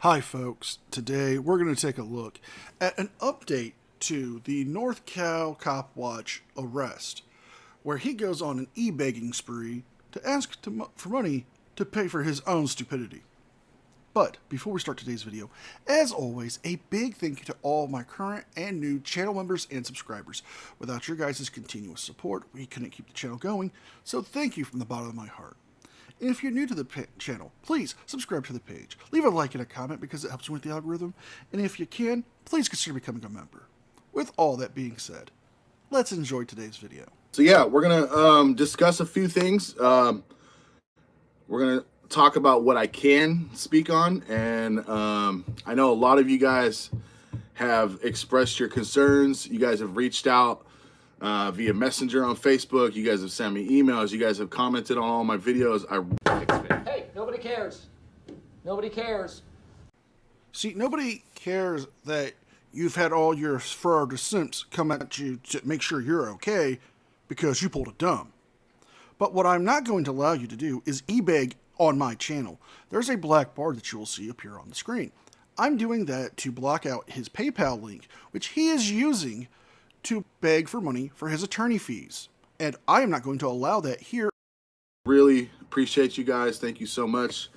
Hi folks, today we're going to take a look at an update to the North Cal Cop Watch arrest, where he goes on an e-begging spree to ask for money to pay for his own stupidity. But before we start today's video, as always, a big thank you to all my current and new channel members and subscribers. Without your guys' continuous support, we couldn't keep the channel going, so thank you from the bottom of my heart. And if you're new to the channel, please subscribe to the page. Leave a like and a comment because it helps with the algorithm. And if you can, please consider becoming a member. With all that being said, let's enjoy today's video. So yeah, we're going to discuss a few things. We're going to talk about what I can speak on. And I know a lot of you guys have expressed your concerns. You guys have reached out via Messenger on Facebook. You guys have sent me emails. You guys have commented on all my videos. Hey, nobody cares. Nobody cares. See, nobody cares that you've had all your Frauditor simps come at you to make sure you're okay because you pulled a dumb. But what I'm not going to allow you to do is e-beg on my channel. There's a black bar that you will see appear on the screen. I'm doing that to block out his PayPal link, which he is using to beg for money for his attorney fees. And I am not going to allow that here. Really appreciate you guys. Thank you so much.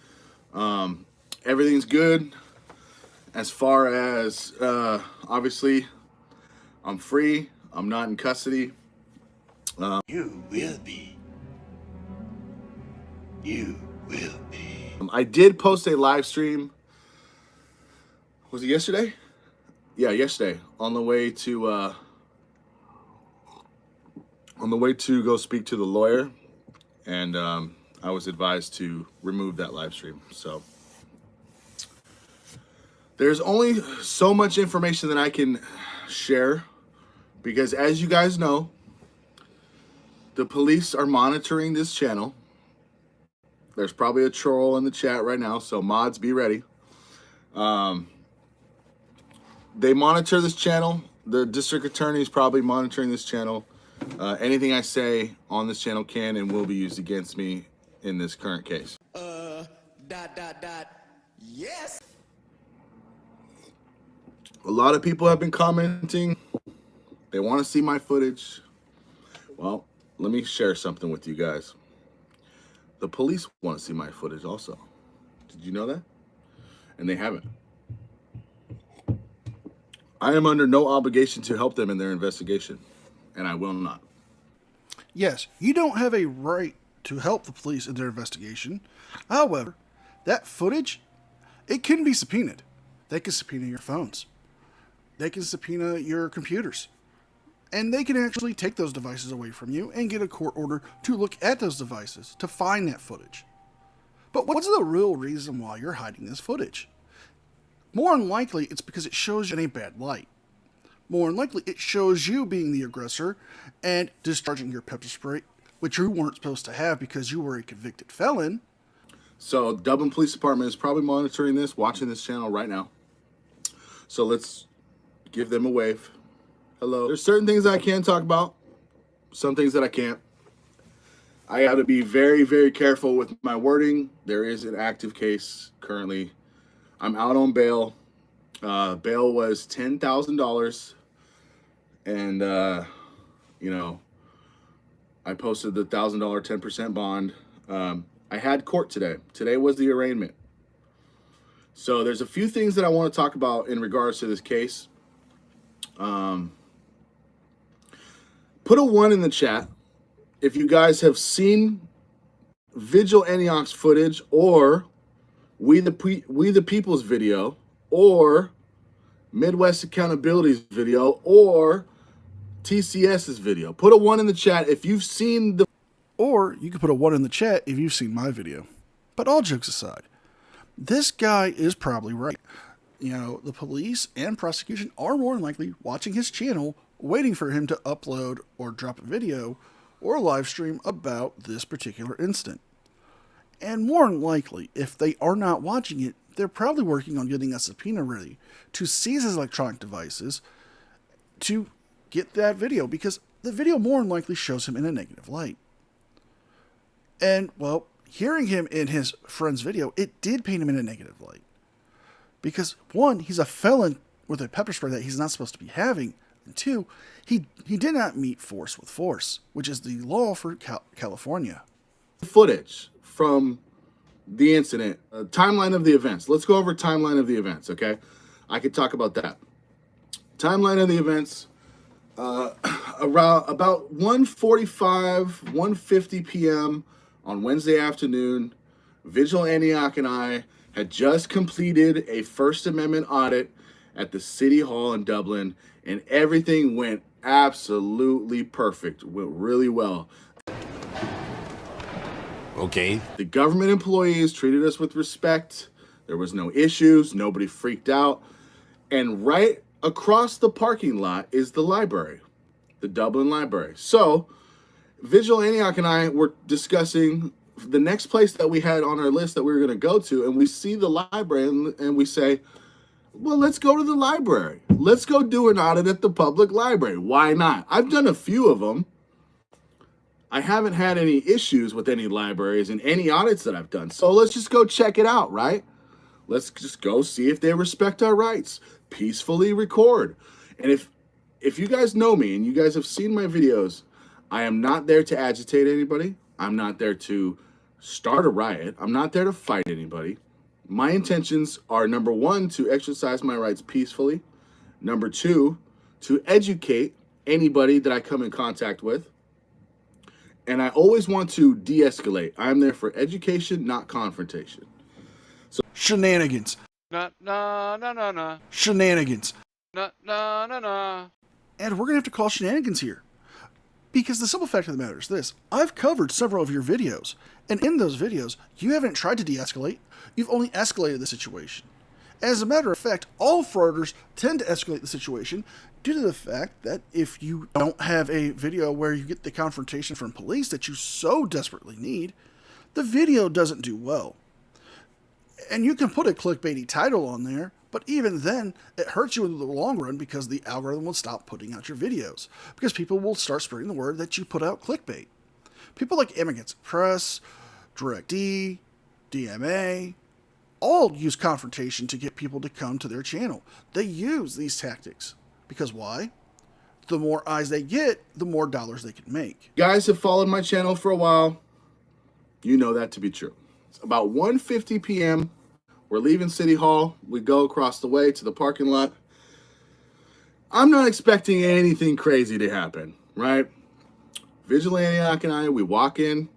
Everything's good. As far as, obviously, I'm free. I'm not in custody. You will be. You will be. I did post a live stream. Was it yesterday? Yeah, yesterday. On the way to go speak to the lawyer, and I was advised to remove that live stream. So there's only so much information that I can share, because as you guys know, the police are monitoring this channel. There's probably a troll in the chat right now, so mods, be ready. They monitor this channel. The district attorney is probably monitoring this channel. Anything I say on this channel can and will be used against me in this current case. Yes. A lot of people have been commenting. They want to see my footage. Well, let me share something with you guys. The police want to see my footage also. Did you know that? And they haven't. I am under no obligation to help them in their investigation, and I will not. Yes, you don't have a right to help the police in their investigation. However, that footage, it can be subpoenaed. They can subpoena your phones. They can subpoena your computers. And they can actually take those devices away from you and get a court order to look at those devices to find that footage. But what's the real reason why you're hiding this footage? More than likely, it's because it shows you in a bad light. More than likely, it shows you being the aggressor and discharging your pepper spray, which you weren't supposed to have because you were a convicted felon. So Dublin Police Department is probably monitoring this, watching this channel right now. So let's give them a wave. Hello. There's certain things I can talk about, some things that I can't. I have to be very, very careful with my wording. There is an active case currently. I'm out on bail. Bail was $10,000. And, you know, I posted the $1,000 10% bond. I had court today. Today was the arraignment. So there's a few things that I want to talk about in regards to this case. Put a 1 in the chat if you guys have seen Vigil Antioch's footage, or We the People's video, or Midwest Accountability's video, or TCS's video. Put a 1 in the chat if you've seen the... Or you can put a 1 in the chat if you've seen my video. But all jokes aside, this guy is probably right. You know, the police and prosecution are more than likely watching his channel, waiting for him to upload or drop a video or a live stream about this particular incident. And more than likely, if they are not watching it, they're probably working on getting a subpoena ready to seize his electronic devices to get that video, because the video more than likely shows him in a negative light. And, well, hearing him in his friend's video, it did paint him in a negative light. Because one, he's a felon with a pepper spray that he's not supposed to be having, and two, he did not meet force with force, which is the law for California. Footage from the incident, timeline of the events. Let's go over timeline of the events, okay? I could talk about that. Timeline of the events, around about 1:45, 1:50 p.m. on Wednesday afternoon, Vigil Antioch and I had just completed a First Amendment audit at the City Hall in Dublin, and everything went absolutely perfect. It went really well. Okay. The government employees treated us with respect. There was no issues. Nobody freaked out. And right across the parking lot is the library, the Dublin Library. So Vigil Antioch and I were discussing the next place that we had on our list that we were going to go to, and we see the library, and we say, well, let's go to the library. Let's go do an audit at the public library. Why not? I've done a few of them. I haven't had any issues with any libraries in any audits that I've done. So let's just go check it out, right? Let's just go see if they respect our rights. Peacefully record. And if you guys know me and you guys have seen my videos, I am not there to agitate anybody. I'm not there to start a riot. I'm not there to fight anybody. My intentions are, number one, to exercise my rights peacefully. Number two, to educate anybody that I come in contact with. And I always want to de-escalate. I'm there for education, not confrontation. So shenanigans. Nah, nah, nah, nah, nah. Shenanigans. Nah, nah, nah, nah. And we're going to have to call shenanigans here. Because the simple fact of the matter is this. I've covered several of your videos. And in those videos, you haven't tried to de-escalate. You've only escalated the situation. As a matter of fact, all frauditors tend to escalate the situation due to the fact that if you don't have a video where you get the confrontation from police that you so desperately need, the video doesn't do well. And you can put a clickbaity title on there, but even then, it hurts you in the long run because the algorithm will stop putting out your videos. Because people will start spreading the word that you put out clickbait. People like Immigrants Press, DirectD, DMA, all use confrontation to get people to come to their channel. They use these tactics. Because why? The more eyes they get, the more dollars they can make. Guys have followed my channel for a while. You know that to be true. It's about 1:50 p.m. We're leaving City Hall. We go across the way to the parking lot. I'm not expecting anything crazy to happen, right? Vigil Antioch and I, we walk in.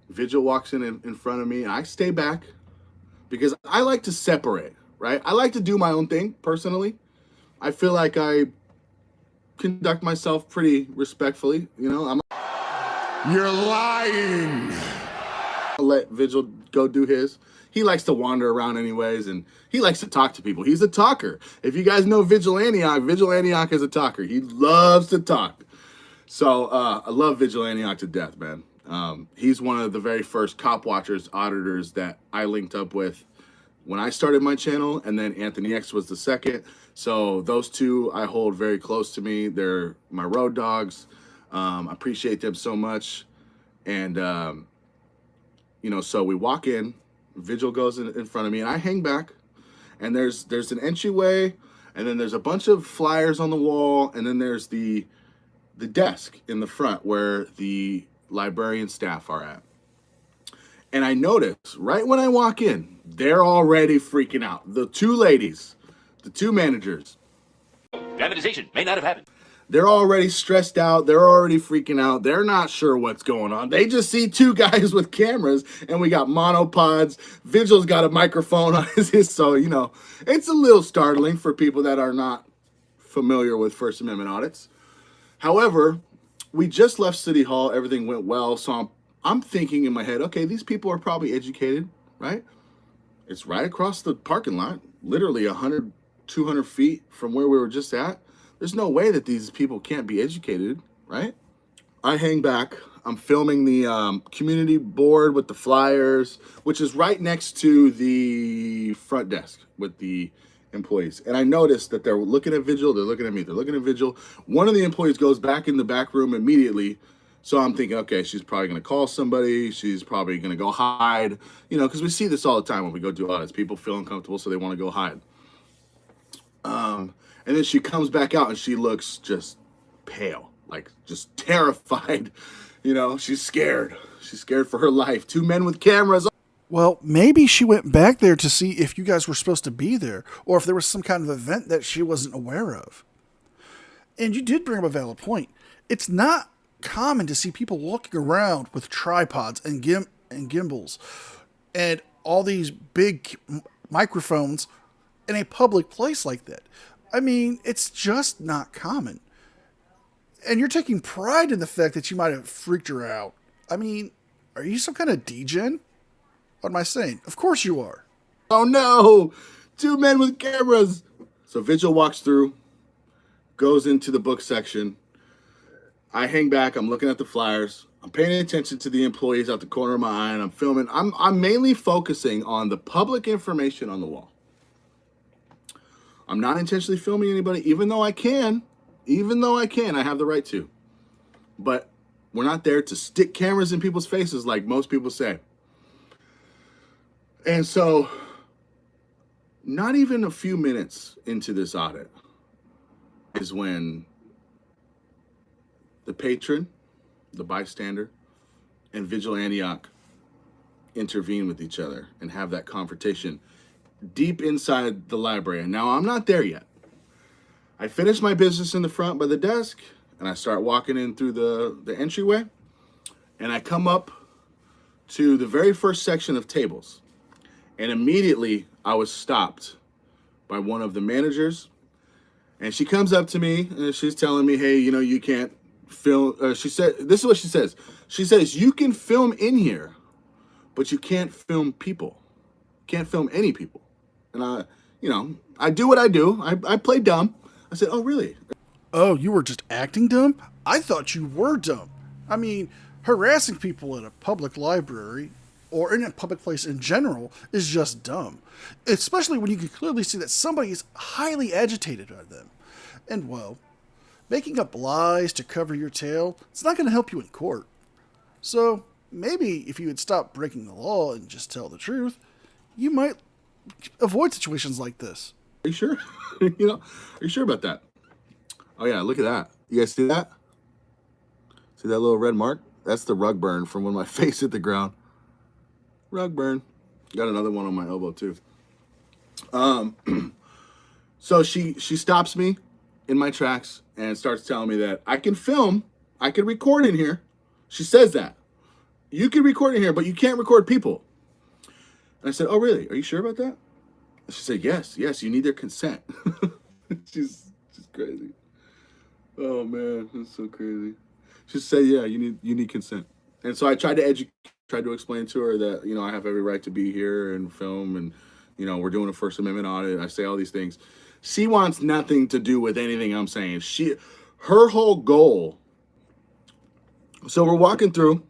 Vigil walks in front of me, and I stay back because I like to separate, right? I like to do my own thing, personally. I feel like I conduct myself pretty respectfully, you know? You're lying. I'll let Vigil go do his. He likes to wander around anyways, and he likes to talk to people. He's a talker. If you guys know Vigil Antioch is a talker. He loves to talk. So I love Vigil Antioch to death, man. He's one of the very first cop watchers, auditors that I linked up with when I started my channel, and then Anthony X was the second. So those two I hold very close to me. They're my road dogs. I appreciate them so much. And, you know, so we walk in, Vigil goes in front of me, and I hang back, and there's an entryway, and then there's a bunch of flyers on the wall, and then there's the desk in the front where the librarian staff are at. And I notice right when I walk in, they're already freaking out. The two ladies, the two managers. Dramatization may not have happened. They're already stressed out. They're already freaking out. They're not sure what's going on. They just see two guys with cameras, and we got monopods. Vigil's got a microphone on his, so, you know, it's a little startling for people that are not familiar with First Amendment audits. However, we just left City Hall. Everything went well, so I'm thinking in my head, okay, these people are probably educated, right? It's right across the parking lot, literally 100, 200 feet from where we were just at. There's no way that these people can't be educated, right? I hang back. I'm filming the community board with the flyers, which is right next to the front desk with the employees. And I noticed that they're looking at Vigil. They're looking at me. They're looking at Vigil. One of the employees goes back in the back room immediately, So I'm thinking, okay, she's probably going to call somebody. She's probably going to go hide, because we see this all the time when we go do audits. People feel uncomfortable, so they want to go hide. And then she comes back out and she looks just pale, like just terrified. She's scared. She's scared for her life. Two men with cameras. Well, maybe she went back there to see if you guys were supposed to be there, or if there was some kind of event that she wasn't aware of. And you did bring up a valid point. It's not common to see people walking around with tripods and gimbals and all these big microphones in a public place like that. I mean, it's just not common. And you're taking pride in the fact that you might have freaked her out. I mean, are you some kind of degen? What am I saying? Of course you are. Oh no! Two men with cameras! So Vigil walks through, goes into the book section. I hang back, I'm looking at the flyers. I'm paying attention to the employees out the corner of my eye, and I'm filming. I'm mainly focusing on the public information on the wall. I'm not intentionally filming anybody, even though I can. I have the right to. But we're not there to stick cameras in people's faces like most people say. And so, not even a few minutes into this audit is when the patron, the bystander, and Vigil Antioch intervene with each other and have that confrontation deep inside the library. And now I'm not there yet. I finish my business in the front by the desk, and I start walking in through the entryway, and I come up to the very first section of tables. And immediately I was stopped by one of the managers, and she comes up to me and she's telling me, hey, you can't film. She said, this is what she says. She says, you can film in here, but you can't film people. Can't film any people. And I do what I do. I play dumb. I said, oh, really? Oh, you were just acting dumb? I thought you were dumb. I mean, harassing people at a public library or in a public place in general is just dumb. Especially when you can clearly see that somebody is highly agitated by them. And, well, making up lies to cover your tail, it's not going to help you in court. So, maybe if you would stop breaking the law and just tell the truth, you might avoid situations like this. Are you sure? Are you sure about that? Oh, yeah, look at that. You guys see that? See that little red mark? That's the rug burn from when my face hit the ground. Rug burn. Got another one on my elbow, too. So she stops me in my tracks and starts telling me that I can film, I can record in here. She says that. You can record in here, but you can't record people. And I said, oh, really? Are you sure about that? She said, yes, you need their consent. she's crazy. Oh, man, that's so crazy. She said, yeah, you need consent. And so I tried to explain to her that, I have every right to be here and film, and, we're doing a First Amendment audit. I say all these things. She wants nothing to do with anything I'm saying. Her whole goal. So we're walking through.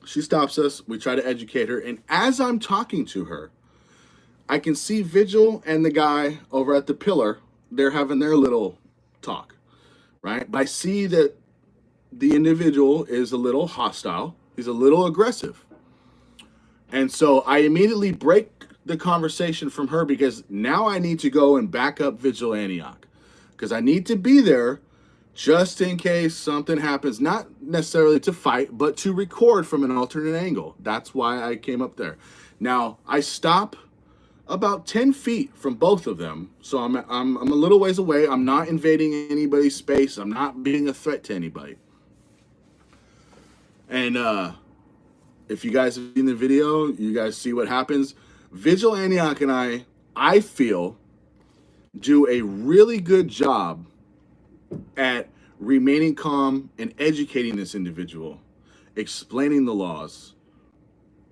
She stops us. We try to educate her. And as I'm talking to her, I can see Vigil and the guy over at the pillar. They're having their little talk, right? But I see that the individual is a little hostile. He's a little aggressive. And so I immediately break the conversation from her because now I need to go and back up Vigil Antioch because I need to be there just in case something happens, not necessarily to fight, but to record from an alternate angle. That's why I came up there. Now, I stop about 10 feet from both of them, so I'm a little ways away. I'm not invading anybody's space. I'm not being a threat to anybody. And if you guys have seen the video, you guys see what happens. Vigil Antioch and I feel, do a really good job at remaining calm and educating this individual, explaining the laws,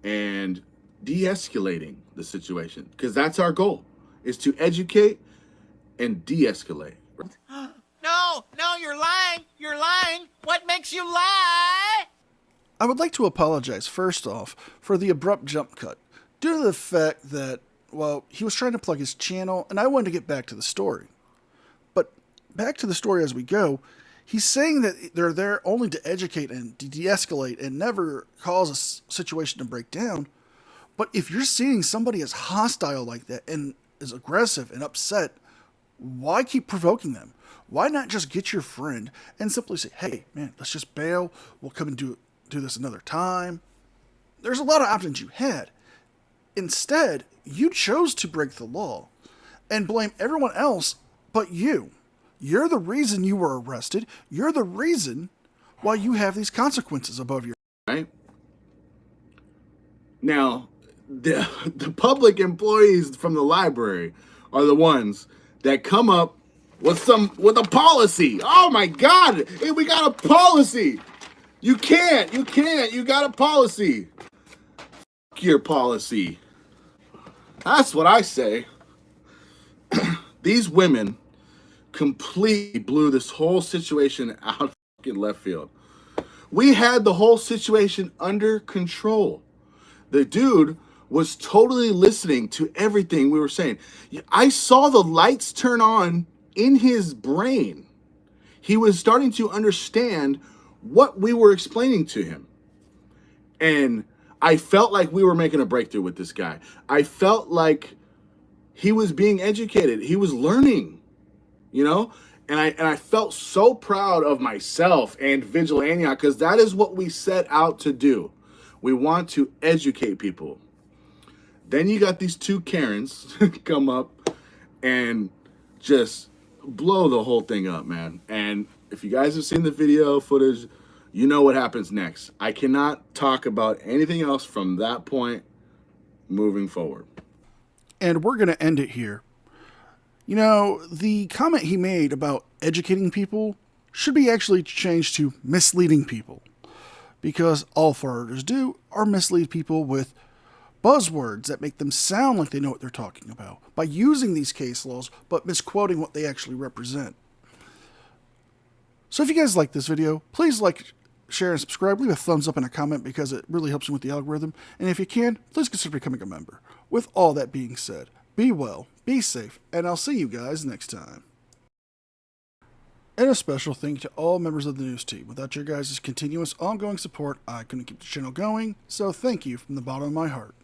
and de-escalating the situation. Because that's our goal, is to educate and de-escalate. No, you're lying. You're lying. What makes you lie? I would like to apologize, first off, for the abrupt jump cut, due to the fact that, well, he was trying to plug his channel, and I wanted to get back to the story. But back to the story as we go, He's saying that they're there only to educate and de-escalate and never cause a situation to break down. But if you're seeing somebody as hostile like that and is aggressive and upset, why keep provoking them? Why not just get your friend and simply say, hey, man, let's just bail. We'll come and do this another time. There's a lot of options you had. Instead, you chose to break the law and blame everyone else but you. You're the reason you were arrested. You're the reason why you have these consequences above your head. Right? Now, the public employees from the library are the ones that come up with a policy. Oh my God, hey, we got a policy. You can't, you got a policy. F your policy. That's what I say. These women completely blew this whole situation out of fucking left field. We had the whole situation under control. The dude was totally listening to everything we were saying. I saw the lights turn on in his brain. He was starting to understand what we were explaining to him. And I felt like we were making a breakthrough with this guy. I felt like he was being educated. He was learning, you know? And I felt so proud of myself and Vigil Antioch, because that is what we set out to do. We want to educate people. Then you got these two Karens come up and just blow the whole thing up, man. And if you guys have seen the video footage, you know what happens next. I cannot talk about anything else from that point moving forward. And we're going to end it here. You know, the comment he made about educating people should be actually changed to misleading people. Because all frauditors do are mislead people with buzzwords that make them sound like they know what they're talking about by using these case laws, but misquoting what they actually represent. So if you guys like this video, please like, share, and subscribe. Leave a thumbs up and a comment because it really helps me with the algorithm. And if you can, please consider becoming a member. With all that being said, be well, be safe, and I'll see you guys next time. And a special thank you to all members of the news team. Without your guys' continuous ongoing support, I couldn't keep the channel going, so thank you from the bottom of my heart.